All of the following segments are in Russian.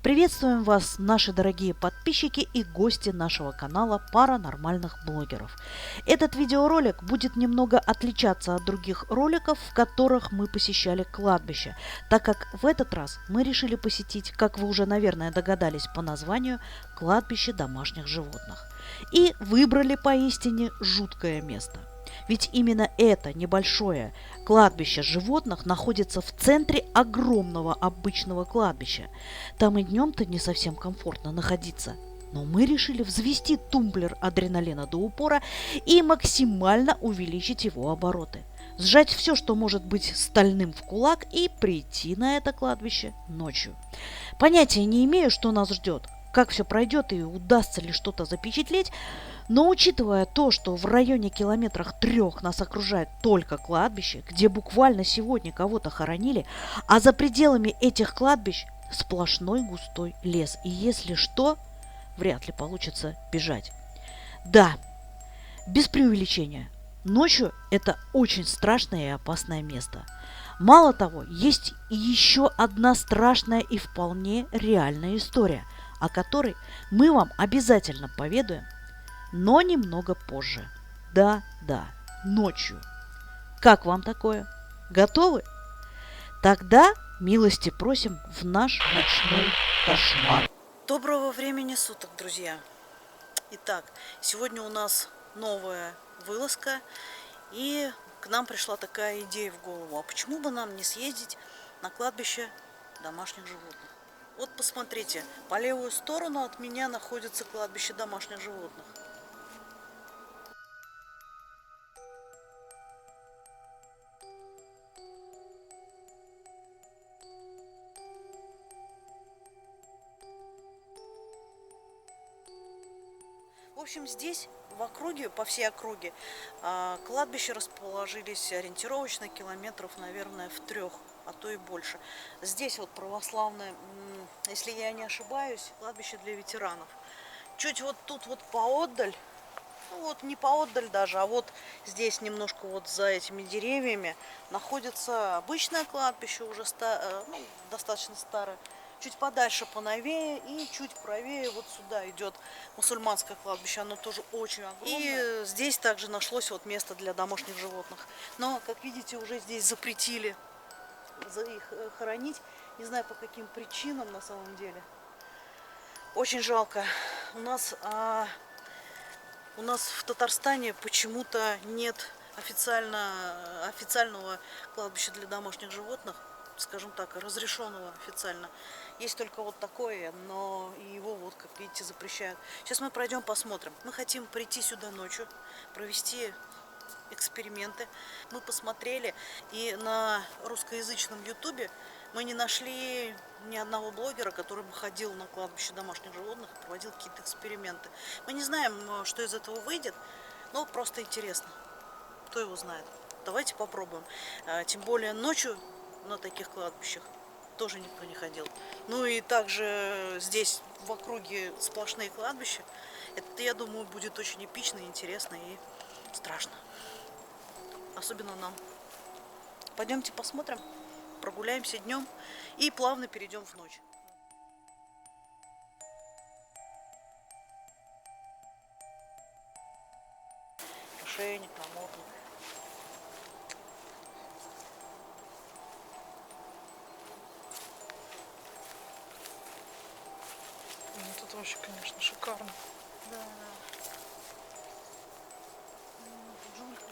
Приветствуем вас, наши дорогие подписчики и гости нашего канала Паранормальных блогеров. Этот видеоролик будет немного отличаться от других роликов, в которых мы посещали кладбище, так как в этот раз мы решили посетить, как вы уже, наверное, догадались по названию, кладбище домашних животных. И выбрали поистине жуткое место. Ведь именно это небольшое кладбище животных находится в центре огромного обычного кладбища. Там и днем-то не совсем комфортно находиться. Но мы решили взвести тумблер адреналина до упора и максимально увеличить его обороты. Сжать все, что может быть стальным в кулак, и прийти на это кладбище ночью. Понятия не имею, что нас ждет, как все пройдет и удастся ли что-то запечатлеть, но учитывая то, что в районе километрах 3 нас окружает только кладбище, где буквально сегодня кого-то хоронили, а за пределами этих кладбищ сплошной густой лес. И если что, вряд ли получится бежать. Да, без преувеличения. Ночью это очень страшное и опасное место. Мало того, есть еще одна страшная и вполне реальная история, о которой мы вам обязательно поведаем, но немного позже. Да, ночью. Как вам такое? Готовы? Тогда милости просим в наш ночной кошмар. Доброго времени суток, друзья. Итак, сегодня у нас новая вылазка, и к нам пришла такая идея в голову. А почему бы нам не съездить на кладбище домашних животных? Вот посмотрите, по левую сторону от меня находится кладбище домашних животных. В общем, здесь в округе, по всей округе, кладбища расположились ориентировочно километров, наверное, в 3, а то и больше. Здесь вот православное, если я не ошибаюсь, кладбище для ветеранов. Чуть вот тут вот поотдаль, ну вот не поотдаль даже, а вот здесь немножко вот за этими деревьями находится обычное кладбище, уже достаточно старое. Чуть подальше поновее и чуть правее вот сюда идет мусульманское кладбище. Оно тоже очень огромное. И здесь также нашлось вот место для домашних животных. Но, как видите, уже здесь запретили их хоронить. Не знаю по каким причинам на самом деле. Очень жалко. У нас в Татарстане почему-то нет официального кладбища для домашних животных, скажем так, разрешенного официально. Есть только вот такое, но его вот, как видите, запрещают. Сейчас мы пройдем, посмотрим. Мы хотим прийти сюда ночью, провести эксперименты. Мы посмотрели, и на русскоязычном ютубе мы не нашли ни одного блогера, который бы ходил на кладбище домашних животных и проводил какие-то эксперименты. Мы не знаем, что из этого выйдет, но просто интересно. Кто его знает. Давайте попробуем. Тем более ночью на таких кладбищах тоже никто не ходил. Ну и также здесь в округе сплошные кладбища. Это, я думаю, будет очень эпично, интересно и страшно. Особенно нам. Пойдемте посмотрим, прогуляемся днем и плавно перейдем в ночь. Ошейник, намордник. Ну, тут вообще, конечно, шикарно. Да. Джулька.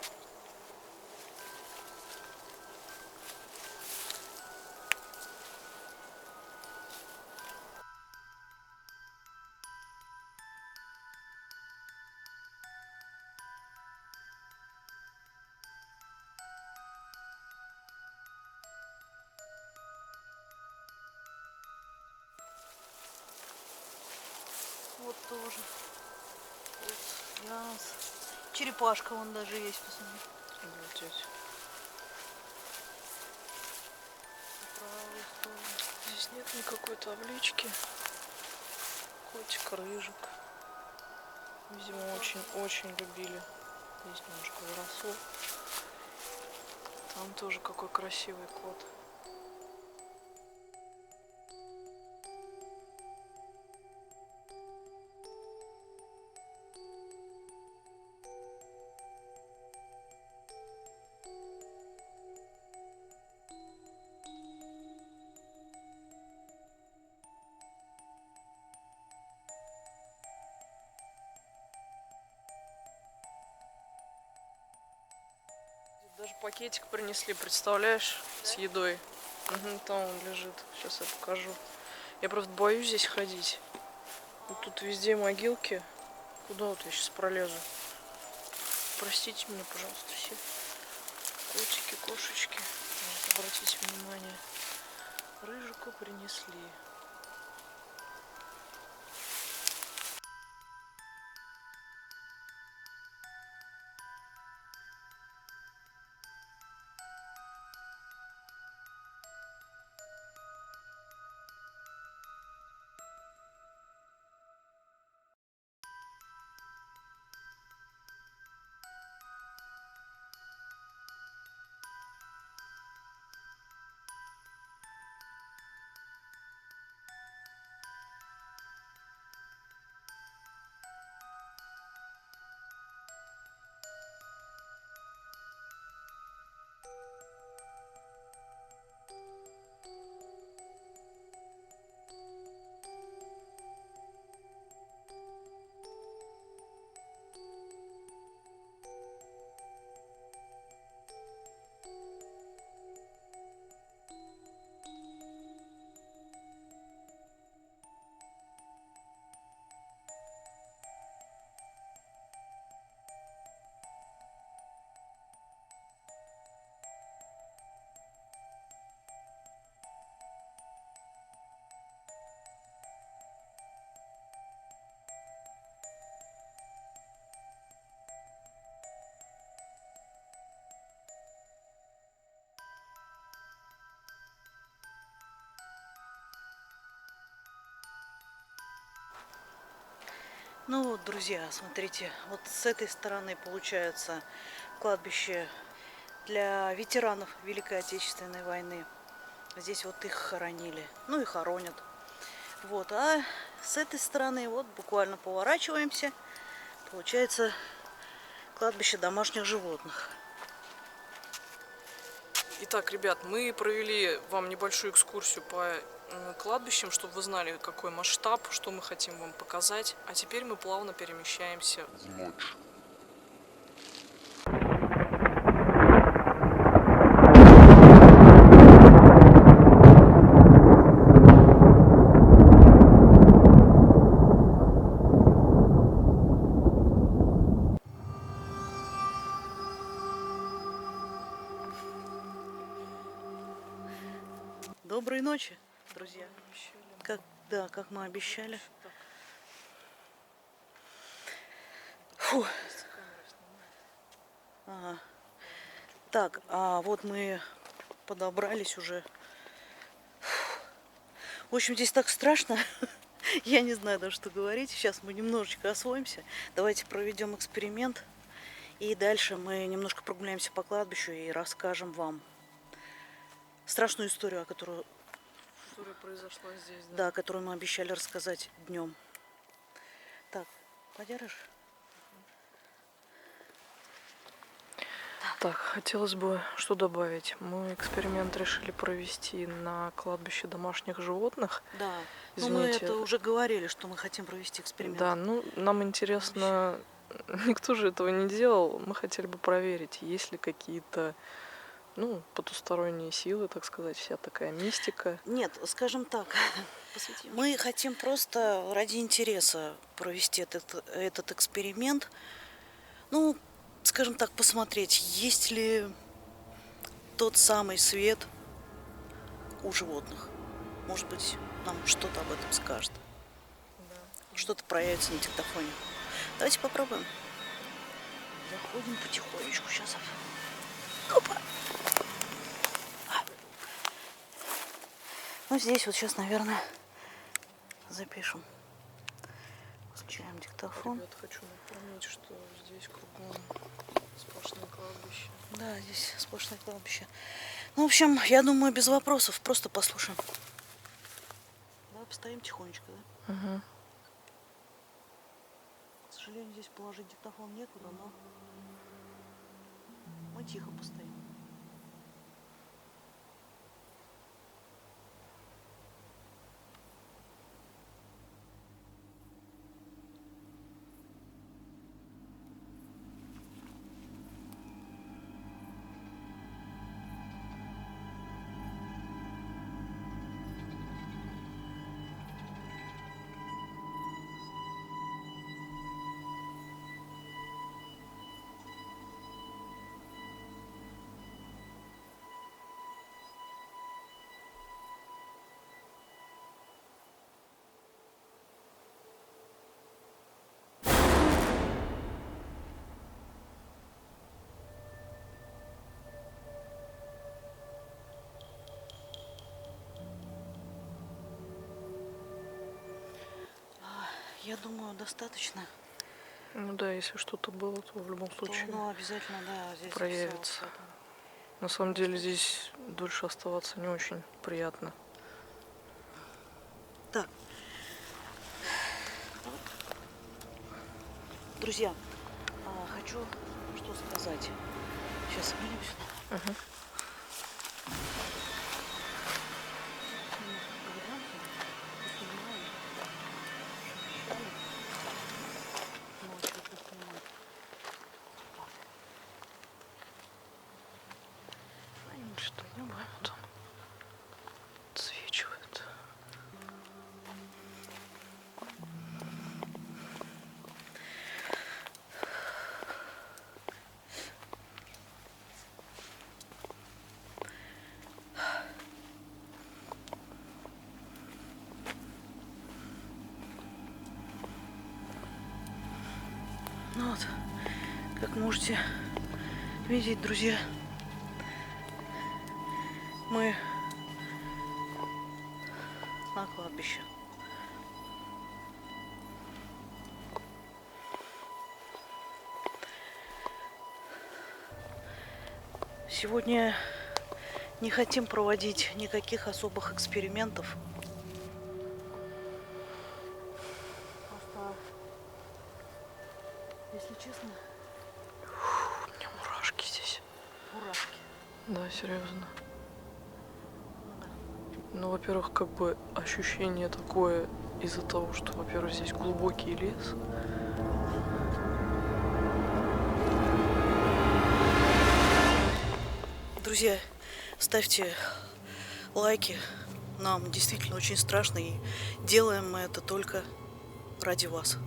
тоже. Вот, яс. Черепашка вон даже есть, посмотри. Обалдеть. С правой стороны. Здесь нет никакой таблички. Котик, рыжик. Видимо, очень-очень любили. Здесь немножко выросло. Там тоже какой красивый кот. Даже пакетик принесли, представляешь, с едой. Угу, там он лежит. Сейчас я покажу. Я просто боюсь здесь ходить. Вот тут везде могилки. Куда вот я сейчас пролезу? Простите меня, пожалуйста, все. Котики, кошечки. Вот, обратите внимание. Рыжику принесли. Ну вот, друзья, смотрите, вот с этой стороны получается кладбище для ветеранов Великой Отечественной войны. Здесь вот их хоронили, ну и хоронят. Вот, а с этой стороны вот буквально поворачиваемся, получается кладбище домашних животных. Итак, ребят, мы провели вам небольшую экскурсию по кладбищам, чтобы вы знали, какой масштаб, что мы хотим вам показать. А теперь мы плавно перемещаемся в ночь. Доброй ночи, друзья. Как мы обещали. Фу. Ага. Так, а вот мы подобрались уже. В общем, здесь так страшно. Я не знаю даже, что говорить. Сейчас мы немножечко освоимся. Давайте проведем эксперимент. И дальше мы немножко прогуляемся по кладбищу и расскажем вам страшную историю, которая произошла здесь, да? Да, которую мы обещали рассказать днем. Так, подержишь? Так, хотелось бы что добавить. Мы эксперимент решили провести на кладбище домашних животных. Да, извините. Но мы это уже говорили, что мы хотим провести эксперимент. Да, ну нам интересно, никто же этого не делал. Мы хотели бы проверить, есть ли какие-то, ну, потусторонние силы, так сказать, вся такая мистика. Нет, скажем так, мы хотим просто ради интереса провести этот эксперимент. Ну, скажем так, посмотреть, есть ли тот самый свет у животных. Может быть, нам что-то об этом скажет. Да. что-то проявится на диктофоне. Давайте попробуем. Заходим потихонечку сейчас. Опа. Ну, здесь вот сейчас, наверное, запишем. Включаем диктофон. Ребят, хочу напомнить, что здесь кругом сплошное кладбище. Да, здесь сплошное кладбище. Ну, в общем, я думаю, без вопросов. Просто послушаем. Давай постоим тихонечко, да? Угу. К сожалению, здесь положить диктофон некуда, но мы тихо постоим. Я думаю, достаточно. Ну да, если что-то было, то в любом случае Ну, обязательно, да, здесь проявится. всё. На самом деле здесь дольше оставаться не очень приятно. Так. Друзья, хочу что сказать. Сейчас сменюсь. Угу. Что небо там отсвечивает. Ну вот, как можете видеть, друзья, мы на кладбище. Сегодня не хотим проводить никаких особых экспериментов. Просто, если честно, У меня мурашки здесь. мурашки. Да, серьезно. Ну да. Ну, во-первых, как бы ощущение такое из-за того, что, во-первых, здесь глубокий лес. Друзья, ставьте лайки. Нам действительно очень страшно, и делаем мы это только ради вас.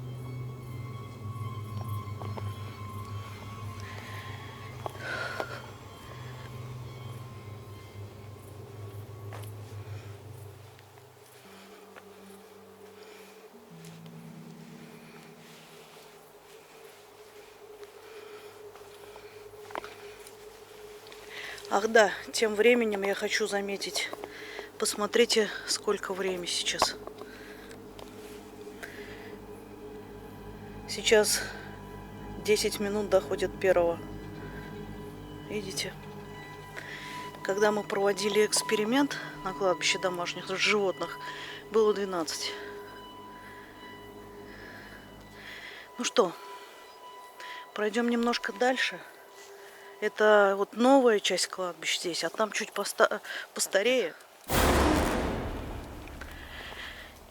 Ах да, тем временем я хочу заметить, посмотрите, сколько времени сейчас. Сейчас 10 минут доходит первого. Видите? Когда мы проводили эксперимент на кладбище домашних животных, было 12. Ну что, пройдем немножко дальше. Это вот новая часть кладбища здесь, а там чуть постарее.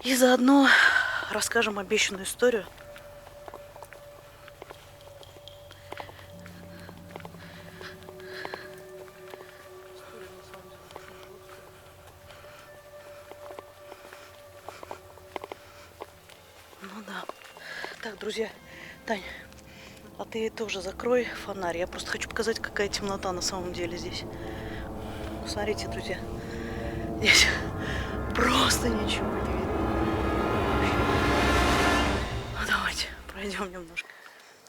И заодно расскажем обещанную историю. Ну да. Так, друзья, Тань, а ты тоже закрой фонарь. Я просто хочу показать, какая темнота на самом деле здесь. Смотрите, друзья. Здесь просто ничего не видно. Пойдем немножко.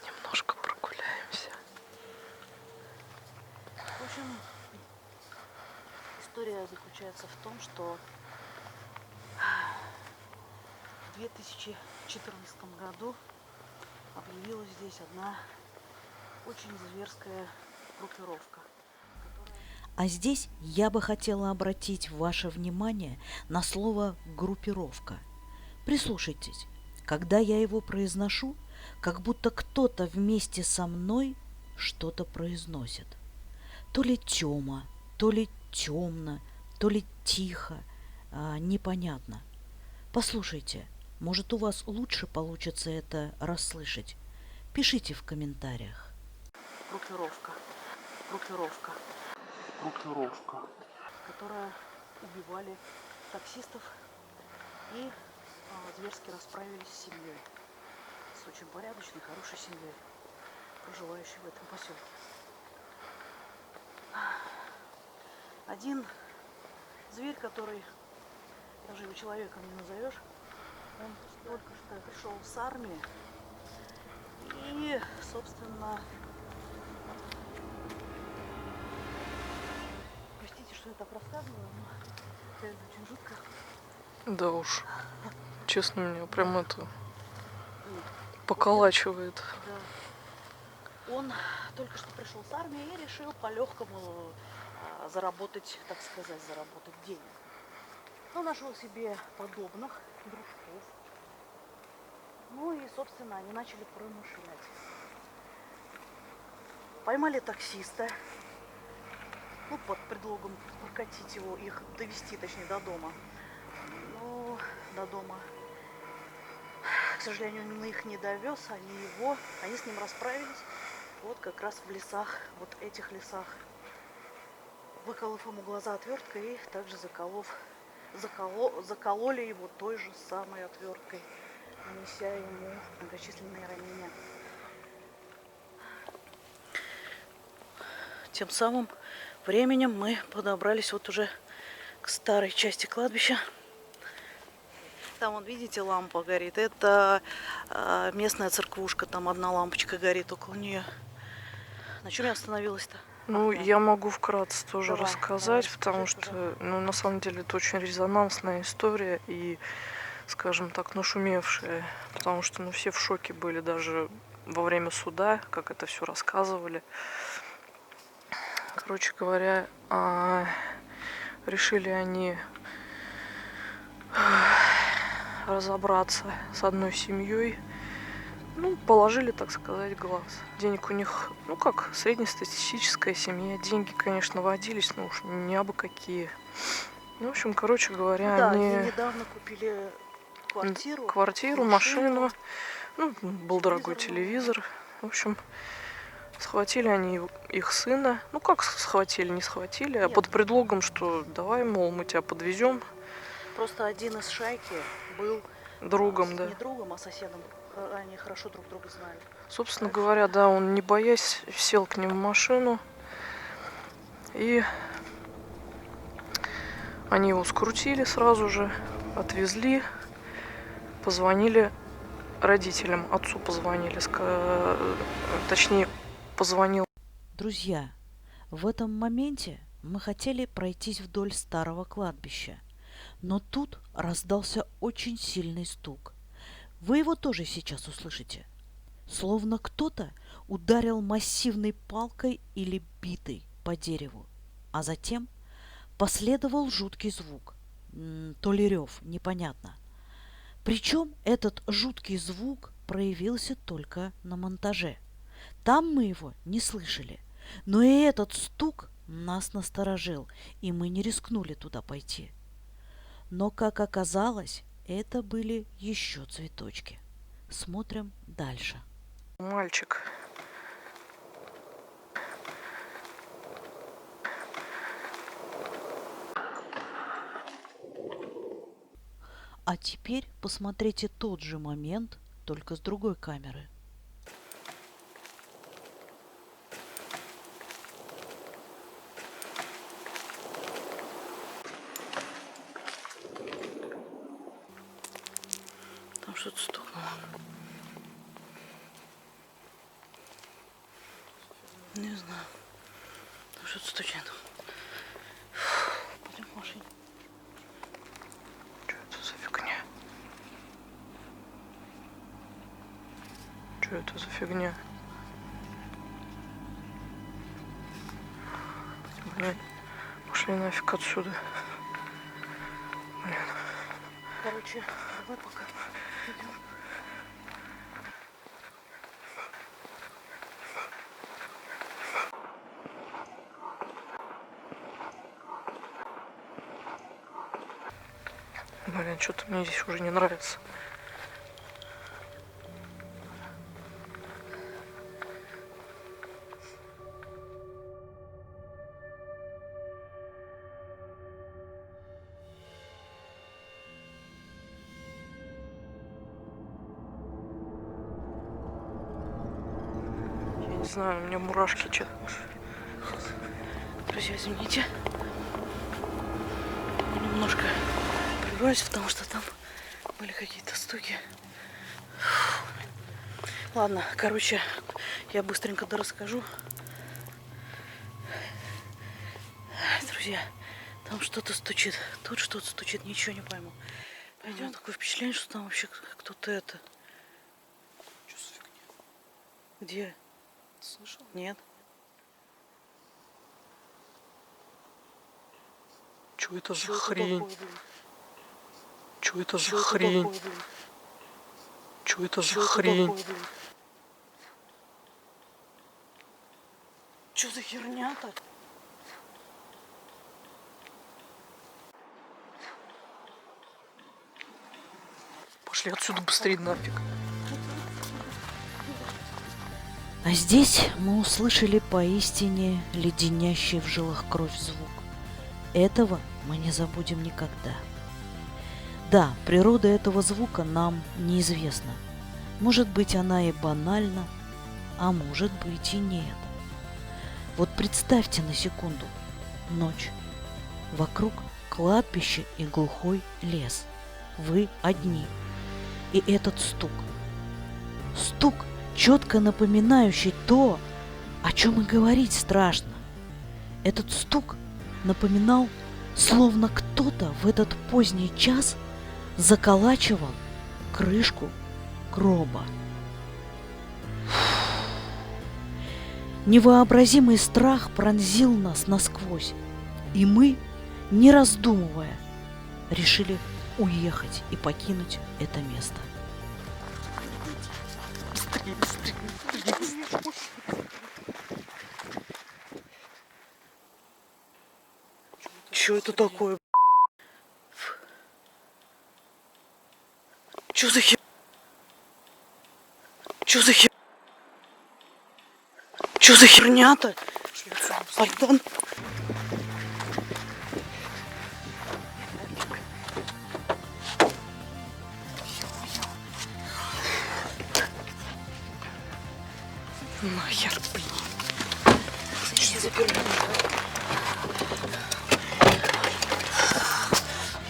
Немножко прогуляемся. В общем, история заключается в том, что в 2014 году объявилась здесь одна очень зверская группировка. А здесь я бы хотела обратить ваше внимание на слово «группировка». Прислушайтесь, когда я его произношу, как будто кто-то вместе со мной что-то произносит. То ли тёма, то ли темно, то ли тихо, непонятно. Послушайте, может, у вас лучше получится это расслышать? Пишите в комментариях. Группировка. Которая убивали таксистов и зверски расправились с семьей. С очень порядочной, хорошей семьей, проживающей в этом поселке. Один зверь, который даже его человеком не назовешь, он только что пришел с армии и, собственно, простите, что я так рассказываю, но это очень жутко. Да уж. Честно, меня прям это поколачивает. Да. Он только что пришел с армии и решил по-легкому заработать, так сказать, денег. Он нашел себе подобных дружков. Ну и, собственно, они начали промышлять. Поймали таксиста, ну, под предлогом прокатить его, их довести, точнее, до дома. Но до дома, к сожалению, он их не довез, они с ним расправились, вот как раз в лесах, вот этих лесах, выколов ему глаза отверткой и также закололи его той же самой отверткой, нанеся ему многочисленные ранения. Тем самым временем мы подобрались вот уже к старой части кладбища. Там, вон, видите, лампа горит. Это местная церквушка. Там одна лампочка горит около нее. На чем я остановилась-то? Ну, я могу вкратце тоже Давай, рассказать, давай, потому скажи, что, ну, на самом деле, это очень резонансная история и, скажем так, нашумевшая, потому что, ну, все в шоке были даже во время суда, как это все рассказывали. Короче говоря, решили они разобраться с одной семьей. Ну, положили, так сказать, глаз. Денег у них, ну, как среднестатистическая семья. Деньги, конечно, водились, но уж не абы какие. Ну, в общем, короче говоря, да, они недавно купили квартиру, машину. Ну, был дорогой телевизор. В общем, схватили они их сына. Ну, как схватили, не схватили, а под предлогом, что давай, мол, мы тебя подвезем. Просто один из шайки был другом, да. Не другом, а соседом. Они хорошо друг друга знали. Собственно говоря, да, он, не боясь, сел к ним в машину. И они его скрутили сразу же, отвезли, позвонили родителям, отцу позвонили, точнее, позвонил. Друзья, в этом моменте мы хотели пройтись вдоль старого кладбища, но тут раздался очень сильный стук. Вы его тоже сейчас услышите. Словно кто-то ударил массивной палкой или битой по дереву, а затем последовал жуткий звук, то ли рев, непонятно. Причем этот жуткий звук проявился только на монтаже. Там мы его не слышали, но и этот стук нас насторожил, и мы не рискнули туда пойти. Но, как оказалось, это были еще цветочки. Смотрим дальше. Мальчик. А теперь посмотрите тот же момент, только с другой камеры. Там что-то стукнуло. Не знаю. Там что-то стучит. Пойдем к машине. Что это за фигня? Что это за фигня? Блин, пошли нафиг отсюда. Блин. Короче, давай пока идем. Блин, что-то мне здесь уже не нравится. Я не знаю, у меня мурашки что-то. Друзья, извините. Немножко прервались, потому что там были какие-то стуки. Ладно, короче, я быстренько дорасскажу. Друзья, там что-то стучит. Тут что-то стучит, ничего не пойму. Пойдем, такое впечатление, что там вообще кто-то это. Что за фигня? Где? Ты слышал? Нет. Что это за Чё это хрень? такое, блин? Что это за Чё это хрень? такое, блин? Что это Чё за это хрень? такое, блин? Чё за херня-то? Пошли отсюда быстрее нафиг. А здесь мы услышали поистине леденящий в жилах кровь звук. Этого мы не забудем никогда. Да, природа этого звука нам неизвестна. Может быть, она и банальна, а может быть и нет. Вот представьте на секунду ночь. Вокруг кладбище и глухой лес. Вы одни. И этот стук. Стук, четко напоминающий то, о чем и говорить страшно. Этот стук напоминал, словно кто-то в этот поздний час заколачивал крышку гроба. Невообразимый страх пронзил нас насквозь, и мы, не раздумывая, решили уехать и покинуть это место. Быстрее, быстрее, быстрее. Что это такое? Что за хер? Что за хер? Что за херня-то? Альтон. Нахер, блин. Я заперу.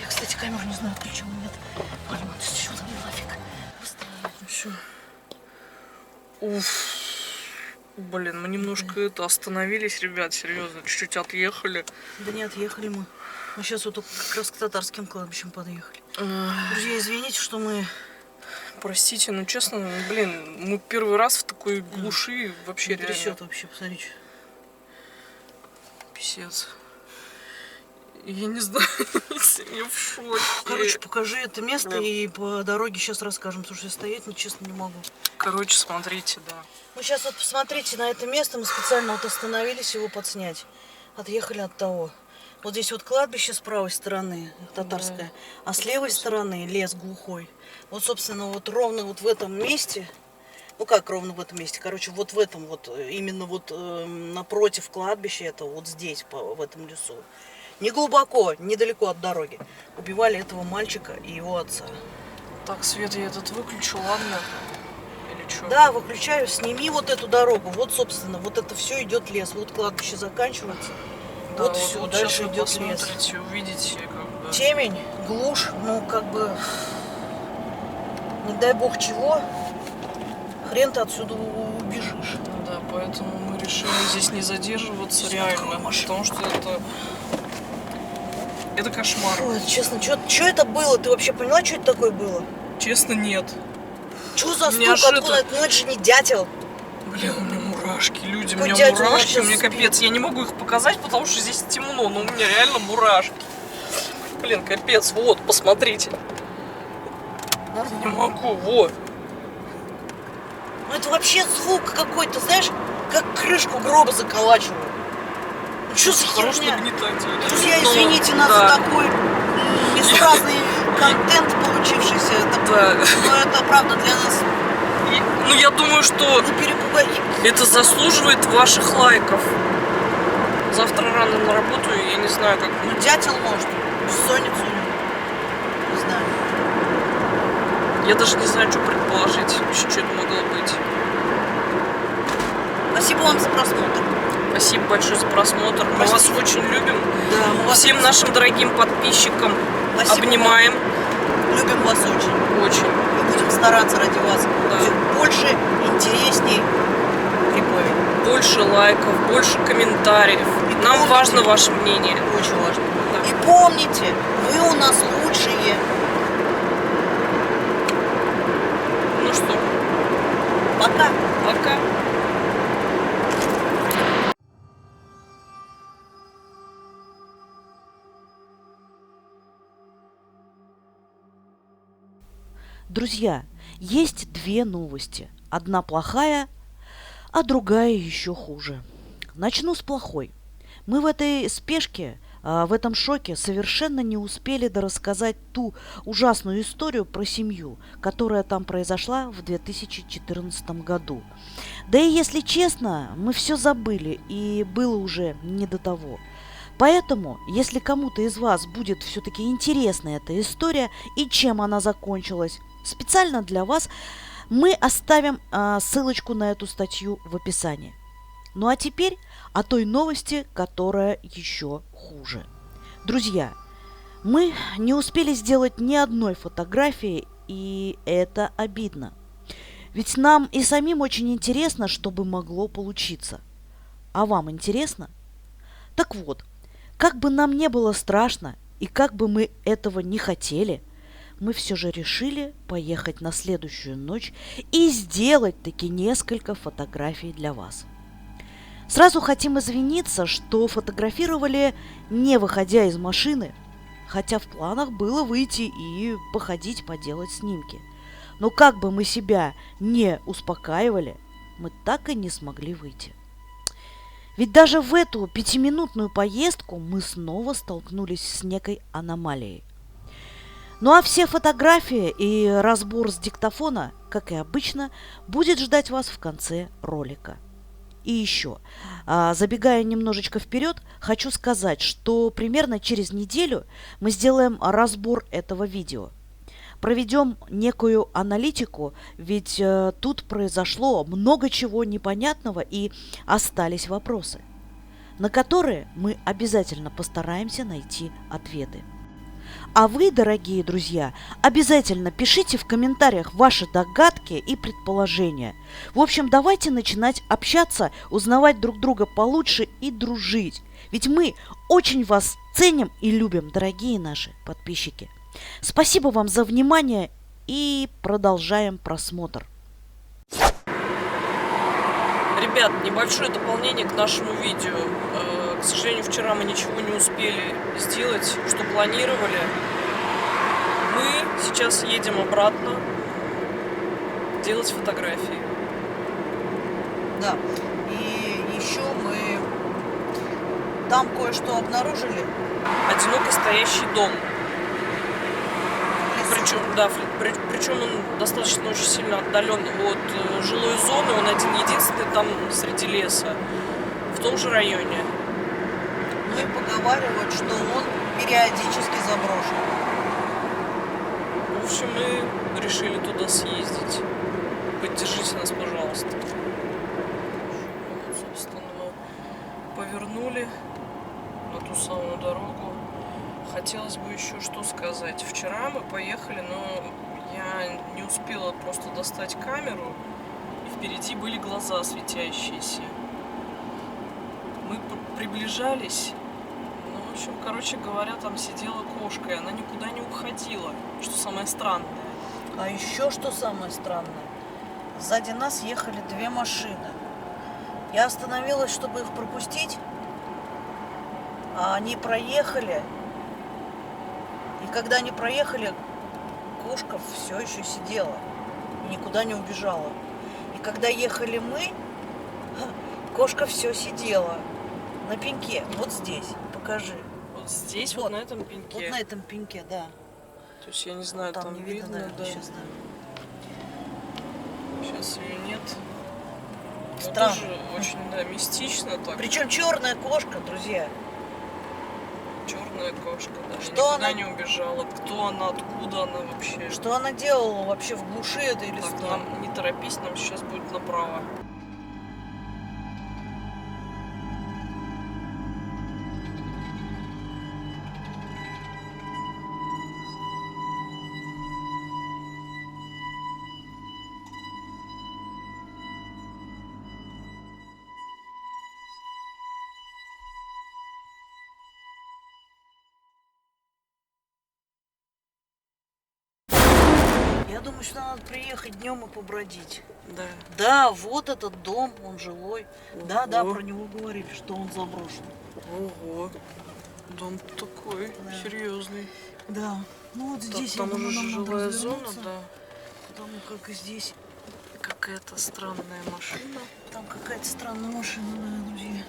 Я, кстати, камеру не знаю, почему нет. Ладно, ты что там нафиг? Все. Уф. Блин, мы немножко это остановились, ребят, серьезно, чуть-чуть отъехали. Да не отъехали мы. Мы сейчас вот как раз к татарским кладбищам подъехали. Друзья, извините, что мы... Простите, но честно, блин, мы первый раз в такой глуши вообще реально. Трясет вообще, посмотрите. Писец. Я не знаю, я в шоке. Короче, покажи это место и по дороге сейчас расскажем, потому что я стоять, честно, не могу. Короче, смотрите, да. Мы сейчас вот посмотрите на это место, мы специально вот остановились его подснять. Отъехали от того. Вот здесь вот кладбище с правой стороны, татарское, а с левой стороны лес глухой. Вот, собственно, вот ровно вот в этом месте, ну как ровно в этом месте, короче, вот в этом вот, именно вот напротив кладбища, это вот здесь, в этом лесу. Не глубоко, недалеко от дороги. Убивали этого мальчика и его отца. Так, свет я этот выключу, ладно? Или что? Да, выключаю, сними вот эту дорогу. Вот, собственно, вот это все идет лес. Вот кладбище заканчивается. Да, вот все, дальше идет лес. Посмотрите, увидите, как бы. Темень, глушь, ну как бы, не дай бог чего, хрен ты отсюда убежишь. Ну да, поэтому мы решили здесь не задерживаться реально, потому что это кошмар. Ой, честно, что это было? Ты вообще поняла, что это такое было? Честно, нет. Что за стук? Неожиданно. Откуда? Ну это же не дятел. Бля, у меня мурашки, люди, у Какой меня дятел мурашки, вообще у меня спит? капец. Я не могу их показать, потому что здесь темно, но у меня реально мурашки. Блин, капец, вот, посмотрите. Не могу, вот. Ну это вообще звук какой-то, знаешь, как крышку гроба заколачивают. Ну что за Хорош херня? нагнетатель. Друзья, Но, извините нас да. за такой несуразный контент получившийся. Да. Но это правда для нас. Ну, я думаю, что Не перепугай. это заслуживает ваших лайков. Завтра рано на работу, и я не знаю, как... Ну дятел может. Бессонницу у него. Не знаю. Я даже не знаю, что предположить, что это могло быть. Спасибо вам за просмотр. Спасибо большое за просмотр. Мы вас очень любим. Да, мы вас Всем нашим дорогим подписчикам Спасибо обнимаем. любим вас очень. Очень. Мы будем стараться ради вас. Да. Будет больше, интересней, криповей. Больше лайков, больше комментариев. И Нам помните- важно ваше мнение. Очень важно. Да. И помните, вы у нас лучшие. Ну что, Пока. пока. Друзья, есть две новости. Одна плохая, а другая еще хуже. Начну с плохой. Мы в этой спешке, в этом шоке совершенно не успели дорассказать ту ужасную историю про семью, которая там произошла в 2014 году. Да и если честно, мы все забыли, и было уже не до того. Поэтому, если кому-то из вас будет все-таки интересна эта история и чем она закончилась, специально для вас мы оставим ссылочку на эту статью в описании. Ну а теперь о той новости, которая еще хуже. Друзья, мы не успели сделать ни одной фотографии, и это обидно. Ведь нам и самим очень интересно, что бы могло получиться. А вам интересно? Так вот, как бы нам не было страшно, и как бы мы этого не хотели, мы все же решили поехать на следующую ночь и сделать таки несколько фотографий для вас. Сразу хотим извиниться, что фотографировали не выходя из машины, хотя в планах было выйти и походить, поделать снимки. Но как бы мы себя не успокаивали, мы так и не смогли выйти. Ведь даже в эту 5-минутную поездку мы снова столкнулись с некой аномалией. Ну а все фотографии и разбор с диктофона, как и обычно, будет ждать вас в конце ролика. И еще, забегая немножечко вперед, хочу сказать, что примерно через неделю мы сделаем разбор этого видео. Проведем некую аналитику, ведь тут произошло много чего непонятного и остались вопросы, на которые мы обязательно постараемся найти ответы. А вы, дорогие друзья, обязательно пишите в комментариях ваши догадки и предположения. В общем, давайте начинать общаться, узнавать друг друга получше и дружить. Ведь мы очень вас ценим и любим, дорогие наши подписчики. Спасибо вам за внимание и продолжаем просмотр. Ребят, небольшое дополнение к нашему видео. К сожалению, вчера мы ничего не успели сделать, что планировали. Мы сейчас едем обратно делать фотографии. Да, и еще мы там кое-что обнаружили. Одиноко стоящий дом. Причем он достаточно очень сильно отдален от жилой зоны, он один-единственный там среди леса, в том же районе. Ну и поговаривают, что он периодически заброшен. В общем, мы решили туда съездить. Поддержите нас, пожалуйста. Вот, собственно, мы повернули на ту самую дорогу. Хотелось бы еще что сказать. Вчера мы поехали, но я не успела просто достать камеру. И Впереди были глаза светящиеся. Мы приближались. Ну, в общем, короче говоря, там сидела кошка, и она никуда не уходила. Что самое странное. А еще что самое странное? Сзади нас ехали две машины. Я остановилась, чтобы их пропустить, а они проехали. И когда они проехали, кошка все еще сидела и никуда не убежала. И когда ехали мы, кошка все сидела на пеньке. Вот здесь, покажи. Вот здесь, вот на этом пеньке. Вот на этом пеньке, да. То есть, я не знаю, там там не видно, видно, да. Сейчас, да. Сейчас ее нет. Странно. Тоже очень, да, мистично так. Причем черная кошка, друзья. Черная кошка, да. Что Никуда она... не убежала. Кто она, откуда она вообще? Что она делала вообще в глуши этой Так, лесной? нам не торопись, нам сейчас будет направо. Я думаю, что надо приехать днем и побродить. Да. Да, вот этот дом, он жилой. Да, да, Ого. про него говорили, что он заброшен. Ого. Дом такой Да. серьезный. Да, ну вот здесь, Там я думаю, уже нам надо жилая зона, развернуться, да. потому как здесь Какая-то странная машина. там какая-то странная машина, да, друзья.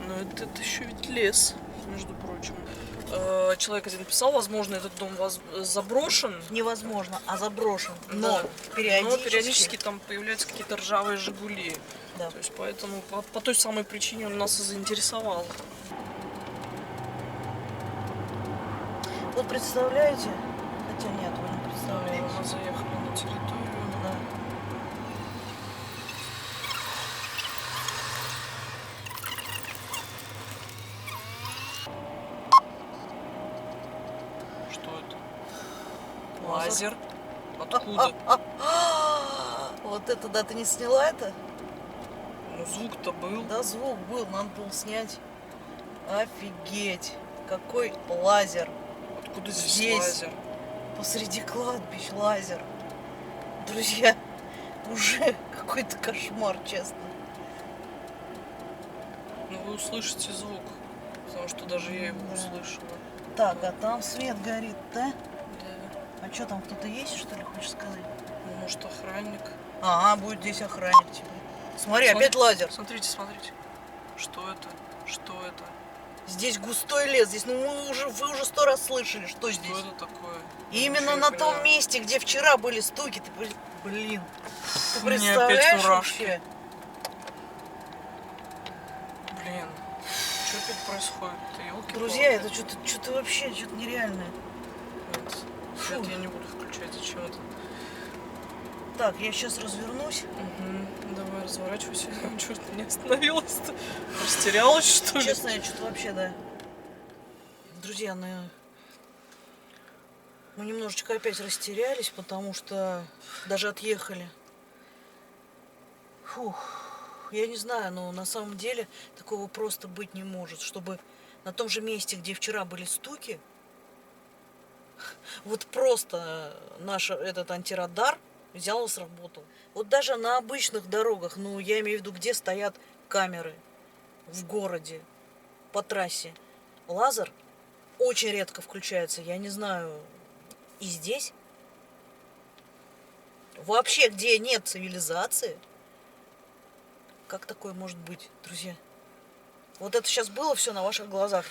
Но это еще ведь лес, между прочим. Человек один писал, возможно, этот дом заброшен. Невозможно, а заброшен. Но Да. периодически... Но периодически там появляются какие-то ржавые «Жигули». Да. То есть поэтому по той самой причине он нас и заинтересовал. Вот представляете? Хотя нет, вы не представляете. Мы заехали на территорию. Да. Что это? Лазер. Лазер. Откуда? Вот это, да, ты не сняла это? Ну, звук-то был. Да, звук был, надо было снять. Офигеть, какой лазер. Откуда здесь, Здесь. лазер? Посреди кладбищ лазер. Друзья, уже какой-то кошмар, честно. Ну, вы услышите звук. Потому что даже я его Да. услышала. Так, а там свет горит, да? Да. А что, там кто-то есть, что ли, хочешь сказать? Ну, может, охранник. Ага, будет здесь охранник тебе. Смотри, опять лазер. Смотрите, смотрите. Что это? Что это? Здесь густой лес, здесь, ну вы уже 100 раз слышали, что здесь. Что это такое? И Я именно ничего не на том понимаю. месте, где вчера были стуки, ты, блин, ты У меня представляешь опять мурашки. вообще? Блин, что опять происходит-то? Ёлки-палки. Друзья, это что-то вообще, что-то нереальное. Нет, Фу. свет я не буду включать, зачем это? Так, я сейчас развернусь. Угу. Давай, разворачивайся. Чё ты не остановилась-то? Растерялась, что ли? Честно, я что-то вообще, да. Друзья, мы немножечко опять растерялись, потому что даже отъехали. Фух, я не знаю, но на самом деле такого просто быть не может, чтобы на том же месте, где вчера были стуки, вот просто наш этот антирадар взял и сработал. Вот даже на обычных дорогах, ну я имею в виду, где стоят камеры в городе, по трассе, лазер очень редко включается, я не знаю, и здесь. Вообще, где нет цивилизации, как такое может быть, друзья? Вот это сейчас было все на ваших глазах.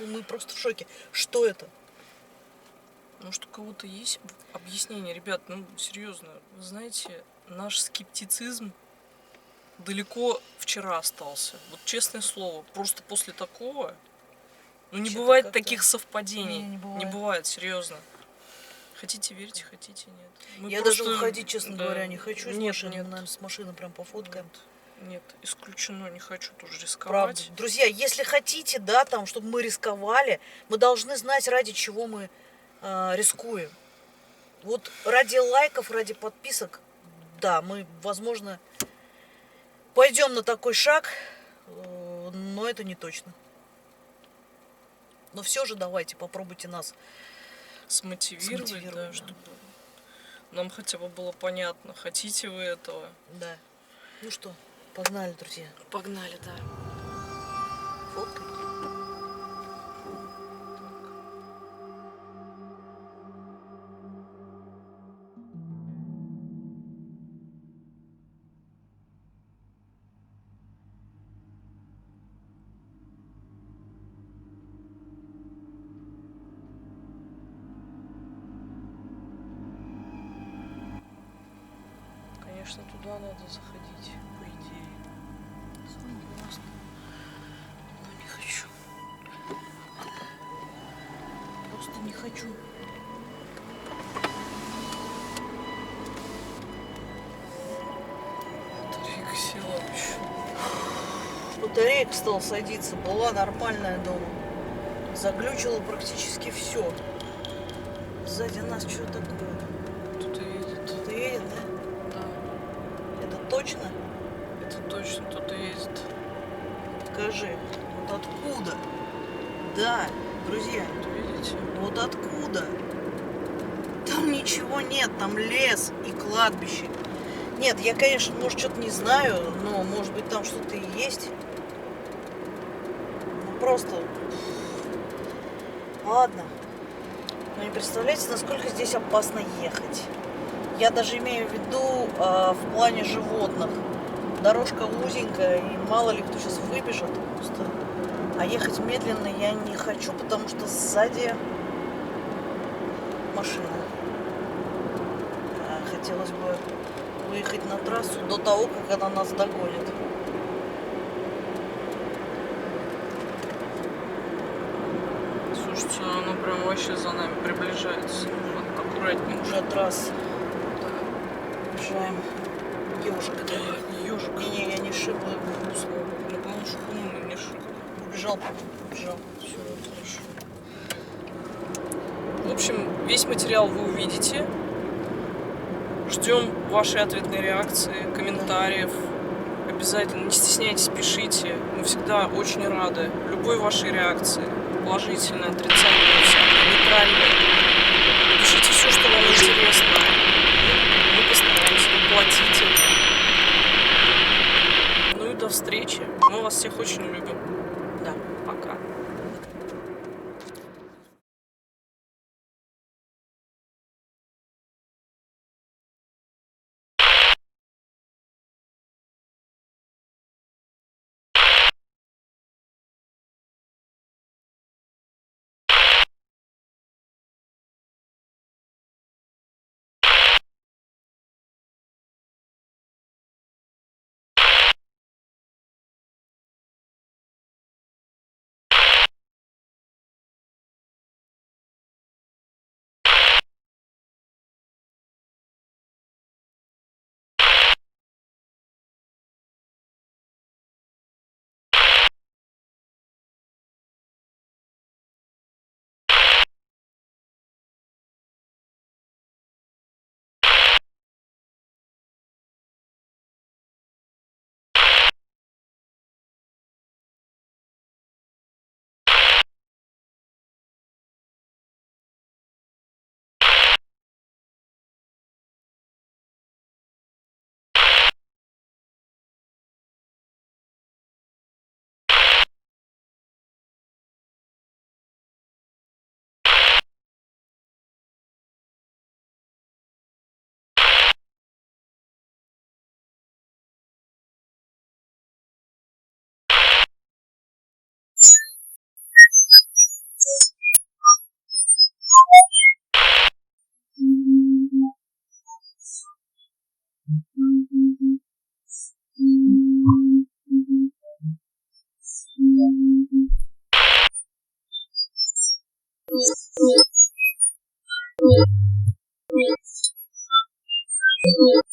Мы просто в шоке. Что это? Может, у кого-то есть объяснение? Ребят, ну, серьезно, вы знаете, наш скептицизм далеко вчера остался. Вот честное слово, просто после такого, ну, не Вообще-то бывает как-то- таких совпадений. Не бывает. Не бывает, серьезно. Хотите верьте, хотите нет. Мы Я просто- даже выходить, честно да. говоря, не хочу из Нет, машины. нет. Мы, наверное, с машины прям пофоткаем. Нет, исключено, не хочу тоже Правда. рисковать. Друзья, если хотите, да, там, чтобы мы рисковали, мы должны знать, ради чего мы рискуем. Вот ради лайков, ради подписок, да, мы, возможно, пойдем на такой шаг, но это не точно. Но все же давайте, попробуйте нас Смотивировать, да, чтобы нам хотя бы было понятно, хотите вы этого. Да. Ну что, погнали, друзья. Погнали, да. Фоткай. Конечно, туда надо заходить, по идее. Согласна. Но не хочу. Просто не хочу. Батарейка села еще. Батарейка стала садиться, была нормальная дома. Заглючило практически все. Сзади нас что такое? Кто-то едет. Кто-то едет, да? Да, Это точно? это точно кто-то ездит. Покажи. Вот откуда? Да, друзья, Вот видите? вот откуда? Там ничего нет, там лес и кладбище. Нет, я, конечно, может, что-то не знаю, но, может быть, там что-то и есть. Ну, просто... Ладно. Но не представляете, насколько здесь опасно ехать. Я даже имею в виду в плане животных. Дорожка узенькая, и мало ли кто сейчас выбежит просто. А ехать медленно я не хочу, потому что сзади машина. Хотелось бы выехать на трассу до того, как она нас догонит. Слушайте, ну оно прям вообще за нами приближается. Вот, аккуратненько. Уже трасса. Уезжаем. Ежик. Ежик. Не, я не шибла. Слава богу. Ну, по-моему, шипуну не шиб. Убежал, убежал. Все, хорошо. В общем, весь материал вы увидите. Ждем вашей ответной реакции, комментариев. Обязательно не стесняйтесь, пишите. Мы всегда очень рады любой вашей реакции. Положительной, отрицательной, нейтральной. Пишите все, что вам интересно. Мы постараемся воплотить это. Ну и до встречи. Мы вас всех очень любим. Да. Пока. Yeah.